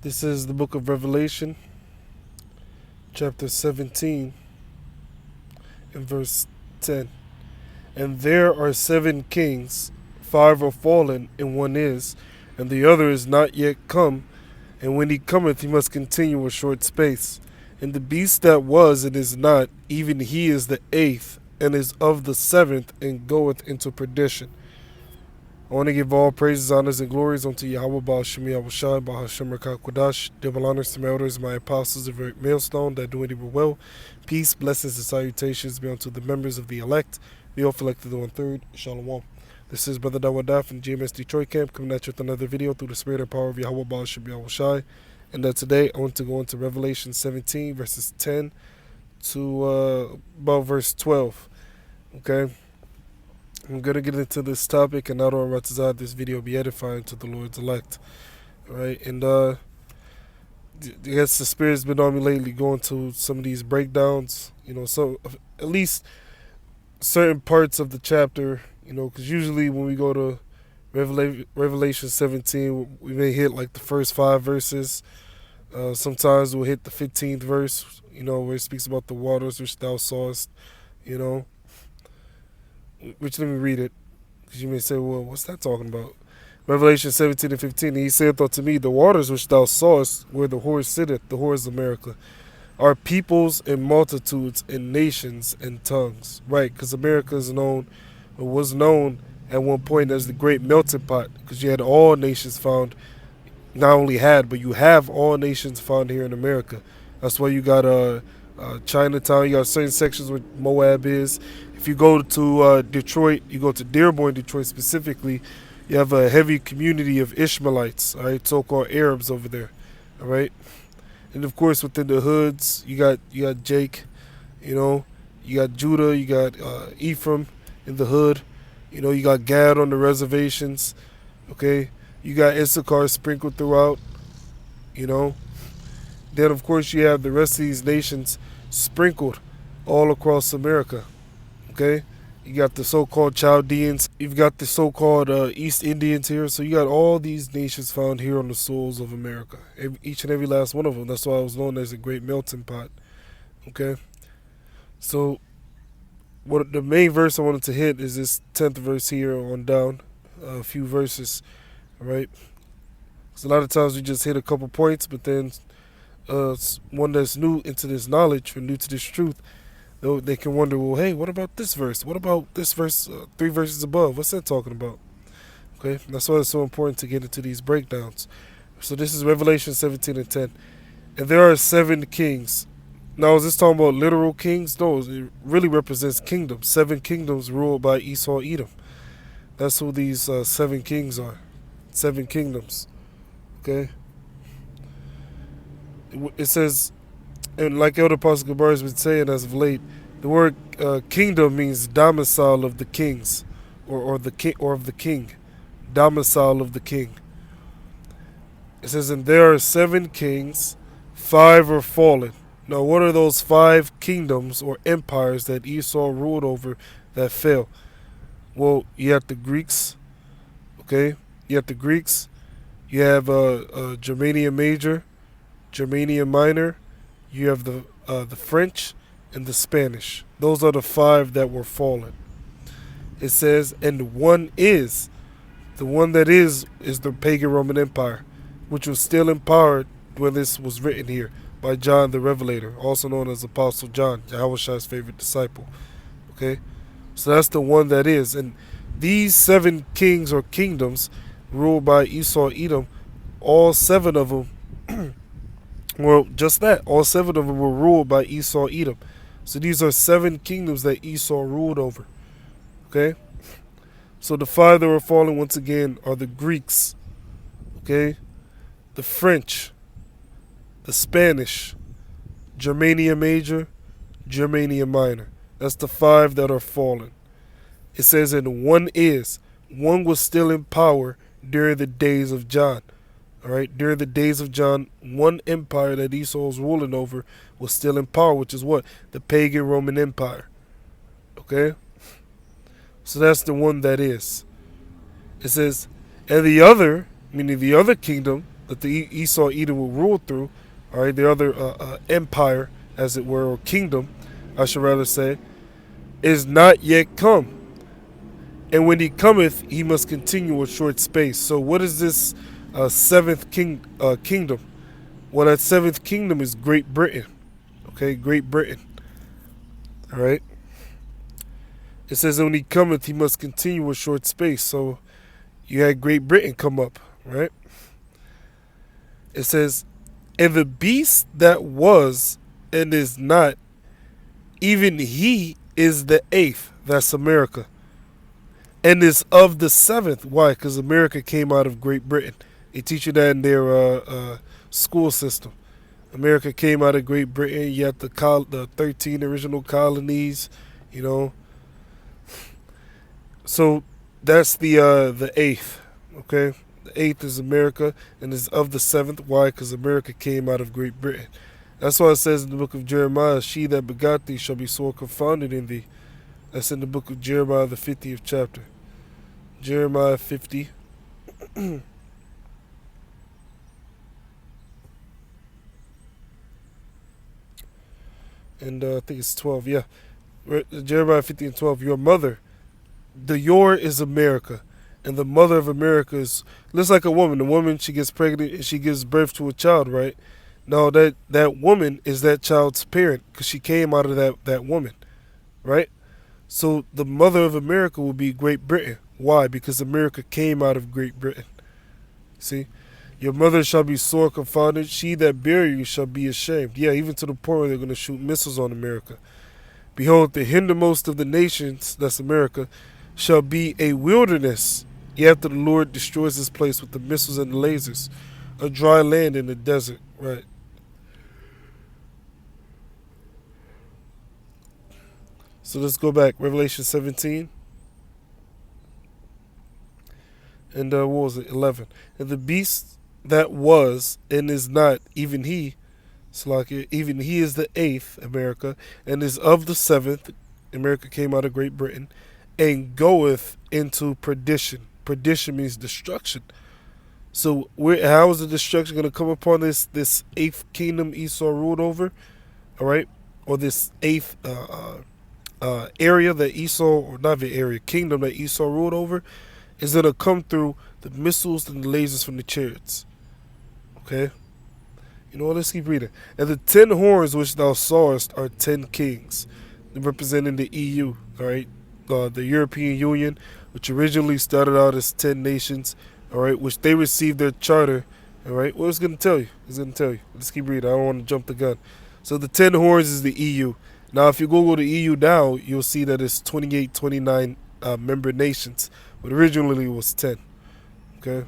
This is the book of Revelation, chapter 17, and verse 10. And there are 7 kings, 5 are fallen, and 1 is, and the other is not yet come. And when he cometh, he must continue a short space. And the beast that was and is not, even he is the 8th, and is of the 7th, and goeth into perdition. I want to give all praises, honors, and glories unto YAHAWAH, YAHAWASHI, Bahashem Rakah. Double honors to my elders, my apostles of Great Milestone, that do it well. Peace, blessings, and salutations be unto the members of the elect, the all elected, the 1/3. Shalom. This is Brother Dawadah from GMS Detroit Camp, coming at you with another video through the spirit and power of YAHAWAH, Bahashem YAHAWASHI. And today I want to go into Revelation 17, verses 10 to about verse 12. Okay? I'm going to get into this topic, and not on RAWCHAA, this video will be edifying to the Lord's elect. Alright, and I guess the Spirit's been on me lately going to some of these breakdowns, so at least certain parts of the chapter, because usually when we go to Revelation 17, we may hit like the first 5 verses. Sometimes we'll hit the 15th verse, where it speaks about the waters which thou sawest, which, let me read it, because you may say, well, what's that talking about? Revelation 17 and 15, and he saith unto me, the waters which thou sawest, where the whore sitteth, the whore is America, are peoples and multitudes and nations and tongues. Right, because America is known, or was known at one point as the Great Melting Pot, because you had all nations found, not only had, but you have all nations found here in America. That's why you got Chinatown, you got certain sections where Moab is. If you go to Detroit, you go to Dearborn, Detroit specifically, you have a heavy community of Ishmaelites, all right, so-called Arabs over there, all right. And of course, within the hoods, you got Jake, you got Judah, you got Ephraim in the hood, you got Gad on the reservations, okay. You got Issachar sprinkled throughout, Then of course you have the rest of these nations sprinkled all across America. Okay, you got the so-called Chaldeans, you've got the so-called East Indians here, so you got all these nations found here on the soils of America, each and every last one of them. That's why it was known as a Great Melting Pot. Okay, so what the main verse I wanted to hit is this 10th verse here on down, a few verses, all right? Because a lot of times we just hit a couple points, but then one that's new into this knowledge or new to this truth, they can wonder, well, hey, what about this verse? What about this verse 3 verses above? What's that talking about? Okay, that's why it's so important to get into these breakdowns. So this is Revelation 17 and 10. And there are 7 kings. Now, is this talking about literal kings? No, it really represents kingdoms. 7 kingdoms ruled by Esau, Edom. That's who these 7 kings are. 7 kingdoms. Okay? It says, and like Elder Apostle Gabar has been saying as of late, the word kingdom means domicile of the kings, or the king, or of the king, domicile of the king. It says, and there are 7 kings, 5 are fallen. Now, what are those 5 kingdoms or empires that Esau ruled over that fell? Well, you have the Greeks. Okay, you have the Greeks. You have Germania Major, Germania Minor. You have the French and the Spanish. Those are the 5 that were fallen. It says, and one is, the one that is the pagan Roman Empire, which was still in power when this was written here by John the Revelator, also known as Apostle John, Yahawashi's favorite disciple. Okay, so that's the one that is. And these 7 kings or kingdoms ruled by Esau, Edom, all 7 of them, well, just that. All 7 of them were ruled by Esau, Edom. So these are 7 kingdoms that Esau ruled over. Okay? So the 5 that were fallen, once again, are the Greeks. Okay? The French. The Spanish. Germania Major. Germania Minor. That's the 5 that are fallen. It says, and one was still in power during the days of John. All right, during the days of John, one empire that Esau was ruling over was still in power, which is what? The pagan Roman Empire. Okay? So that's the one that is. It says, and the other, meaning the other kingdom, that the Esau Edom will rule through, all right, the other empire, as it were, or kingdom, I should rather say, is not yet come. And when he cometh, he must continue a short space. So what is this seventh kingdom? Well, that seventh kingdom is Great Britain. Okay, Great Britain. All right. It says when he cometh, he must continue a short space. So you had Great Britain come up, right? It says, and the beast that was and is not, even he is the eighth. That's America. And is of the seventh. Why? Because America came out of Great Britain. They teach you that in their school system. America came out of Great Britain. You have the 13 original colonies, you know. So that's the eighth, okay? The eighth is America and is of the seventh. Why? Because America came out of Great Britain. That's why it says in the book of Jeremiah, she that begot thee shall be sore confounded in thee. That's in the book of Jeremiah, the 50th chapter. Jeremiah 50. And I think it's 12, yeah. Jeremiah 50 and 12, your mother, your is America, and the mother of America is, looks like a woman. The woman, she gets pregnant and she gives birth to a child, right? No, that woman is that child's parent because she came out of that woman, right? So the mother of America will be Great Britain. Why? Because America came out of Great Britain. See? Your mother shall be sore confounded. She that bare you shall be ashamed. Yeah, even to the point where they're going to shoot missiles on America. Behold, the hindermost of the nations, that's America, shall be a wilderness, after the Lord destroys this place with the missiles and the lasers. A dry land in the desert, right? So let's go back. Revelation 17. And what was it? 11. And the beast that was and is not, even he, even he is the eighth, America, and is of the seventh. America came out of Great Britain, and goeth into perdition. Perdition means destruction. So how is the destruction going to come upon this eighth kingdom Esau ruled over? All right, or this eighth area that Esau, or not the area, kingdom that Esau ruled over, is going to come through the missiles and the lasers from the chariots. Okay? You know what? Let's keep reading. And the 10 horns which thou sawest are 10 kings, representing the EU, all right? The European Union, which originally started out as 10 nations, all right, which they received their charter, all right? What it's going to tell you? It's going to tell you. Let's keep reading. I don't want to jump the gun. So the 10 horns is the EU. Now, if you Google the EU now, you'll see that it's 28, 29 member nations, but originally it was 10. Okay?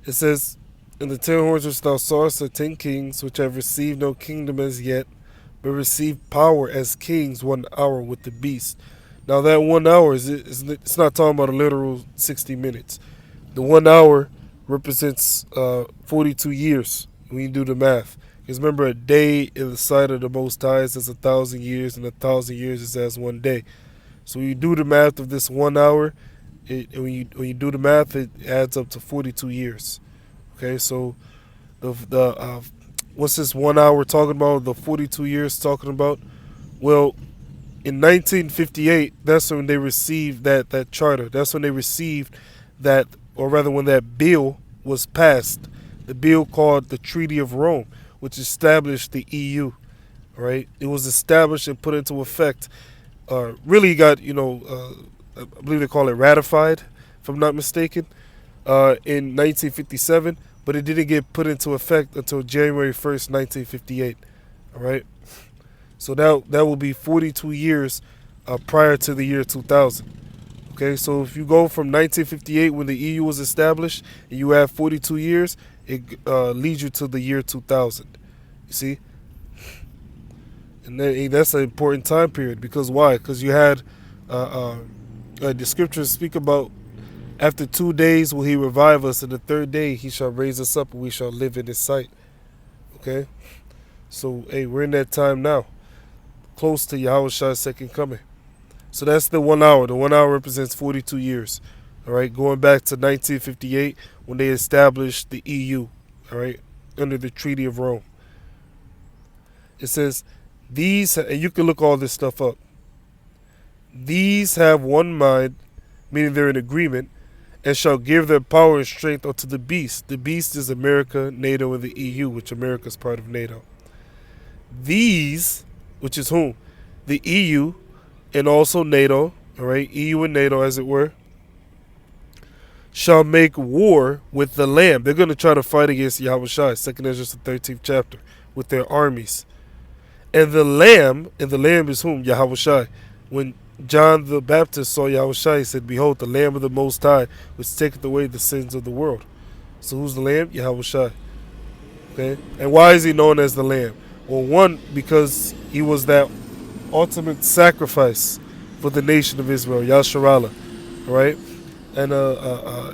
It says, and the 10 horns which thou sawest are 10 kings, which have received no kingdom as yet, but received power as kings 1 hour with the beast. Now that 1 hour, it's not talking about a literal 60 minutes. The 1 hour represents 42 years when you do the math. Because remember, a day in the sight of the Most High is as 1,000 years, and 1,000 years is as 1 day. So when you do the math of this 1 hour, when you do the math, it adds up to 42 years. Okay, so the what's this 1 hour talking about? The 42 years talking about? Well, in 1958, that's when they received that charter. That's when they received that, or rather, when that bill was passed. The bill called the Treaty of Rome, which established the EU. Right? It was established and put into effect. Really got, I believe they call it ratified, if I'm not mistaken, in 1957, but it didn't get put into effect until January 1st, 1958. All right? So that will be 42 years prior to the year 2000. Okay, so if you go from 1958 when the EU was established and you add 42 years, it leads you to the year 2000. You see? And that's an important time period because why? Because you had the scriptures speak about after 2 days will he revive us, and the third day he shall raise us up and we shall live in his sight. Okay? So, hey, we're in that time now, close to Yahawah's second coming. So that's the 1 hour. The 1 hour represents 42 years. All right, going back to 1958 when they established the EU. All right, under the Treaty of Rome. It says these, and you can look all this stuff up. These have one mind, meaning they're in agreement, and shall give their power and strength unto the beast. The beast is America, NATO, and the EU, which America is part of NATO. These, which is whom? The EU and also NATO, all right, EU and NATO as it were, shall make war with the Lamb. They're going to try to fight against YAHAWASHI, 2nd Ezra, the 13th chapter, with their armies. And the Lamb is whom? YAHAWASHI. When John the Baptist saw YAHAWASHI, he said, behold, the Lamb of the Most High, which taketh away the sins of the world. So who's the Lamb? YAHAWASHI. Okay? And why is he known as the Lamb? Well, one, because he was that ultimate sacrifice for the nation of Israel, Yasharallah. Right? And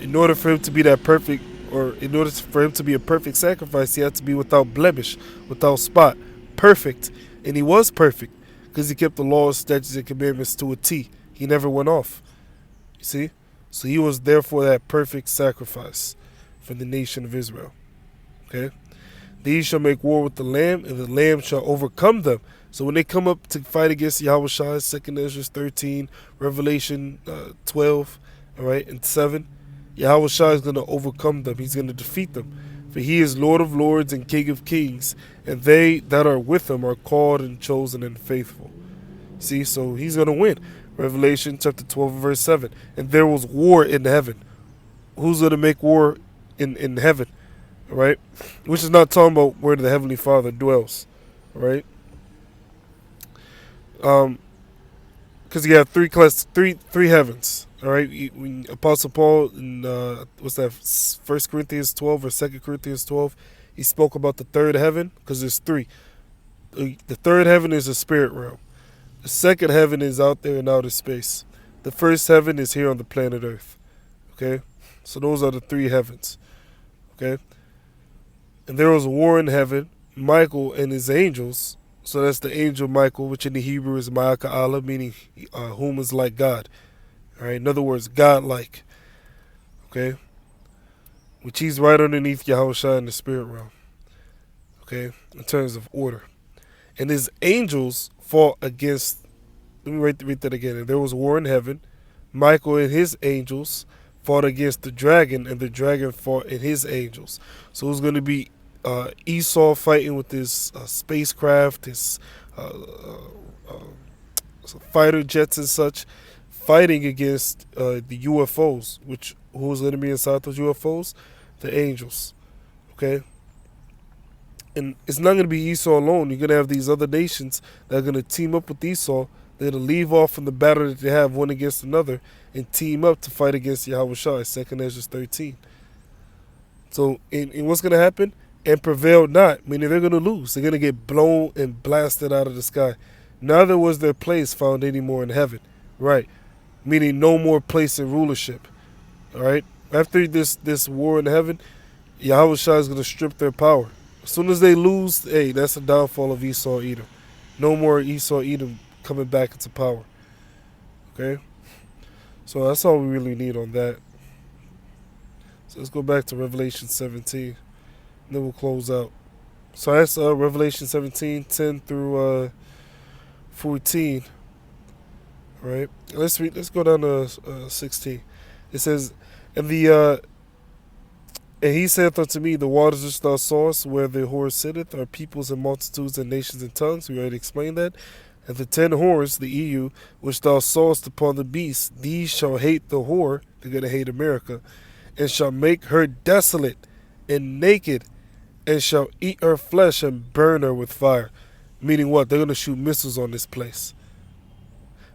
in order for him to be that perfect, or in order for him to be a perfect sacrifice, he had to be without blemish, without spot, perfect. And he was perfect because he kept the laws, statutes, and commandments to a T. He never went off. You see? So he was therefore that perfect sacrifice for the nation of Israel. Okay? These shall make war with the Lamb, and the Lamb shall overcome them. So when they come up to fight against YAHAWASHI, 2nd Ezra 13, Revelation 12, all right, and 7, YAHAWASHI is going to overcome them. He's going to defeat them. For he is Lord of lords and King of kings, and they that are with him are called and chosen and faithful. See, so he's going to win. Revelation chapter 12, verse 7. And there was war in heaven. Who's going to make war in heaven? All right? Which is not talking about where the Heavenly Father dwells. All right? Because you have three heavens. All right, Apostle Paul in what's that? 1 Corinthians 12 or 2 Corinthians 12, he spoke about the third heaven because there's three. The third heaven is the spirit realm. The second heaven is out there in outer space. The first heaven is here on the planet Earth. Okay, so those are the three heavens. Okay, and there was a war in heaven. Michael and his angels. So that's the angel Michael, which in the Hebrew is Ma'aka'Allah, meaning whom is like God. All right, in other words, God-like. Okay, which he's right underneath YAHAWASHI in the spirit realm. Okay, in terms of order, and his angels fought against. Let me read that again. And there was war in heaven. Michael and his angels fought against the dragon, and the dragon fought and his angels. So it was going to be Esau fighting with his spacecraft, his fighter jets and such, fighting against the UFOs, who was going to be inside those UFOs? The angels. Okay? And it's not going to be Esau alone. You're going to have these other nations that are going to team up with Esau. They're going to leave off from the battle that they have one against another and team up to fight against YAHAWASHI, 2nd Ezra 13. So, and what's going to happen? And prevail not, meaning they're going to lose. They're going to get blown and blasted out of the sky. Neither was their place found anymore in heaven. Right? Meaning no more place in rulership. All right? After this war in heaven, YAHAWASHI is going to strip their power. As soon as they lose, hey, that's the downfall of Esau Edom. No more Esau Edom coming back into power. Okay? So that's all we really need on that. So let's go back to Revelation 17. And then we'll close out. So that's Revelation 17, 10 through 14. All right, let's go down to 16. It says, and he saith unto me, the waters which thou sawest, where the whore sitteth, are peoples and multitudes and nations and tongues. We already explained that. And the 10 whores, the EU, which thou sawest upon the beast, these shall hate the whore. They're going to hate America, and shall make her desolate and naked, and shall eat her flesh and burn her with fire. Meaning what? They're going to shoot missiles on this place.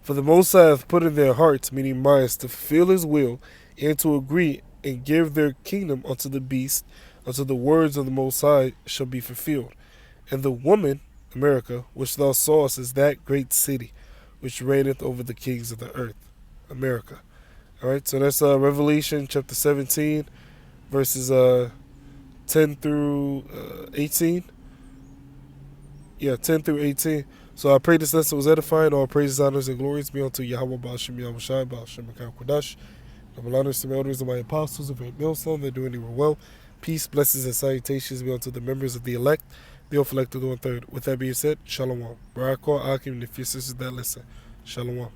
For the Most High hath put in their hearts, meaning minds, to fulfill his will, and to agree and give their kingdom unto the beast, until the words of the Most High shall be fulfilled. And the woman, America, which thou sawest, is that great city, which reigneth over the kings of the earth. America. Alright, so that's Revelation chapter 17, verses 10 through 18. Yeah, 10 through 18. So I pray this lesson was edifying. All praises, honors, and glories be unto Yahawah, Ba'ashem, Yahawashi, Ba'ashem, QADASAH. Double honors to my elders and my apostles of Great Milestone. They're doing it well. Peace, blessings, and salutations be unto the members of the elect, the elect of the 1/3. With that being said, Shalom. Barakah Akim, if your sisters that listen. Shalom.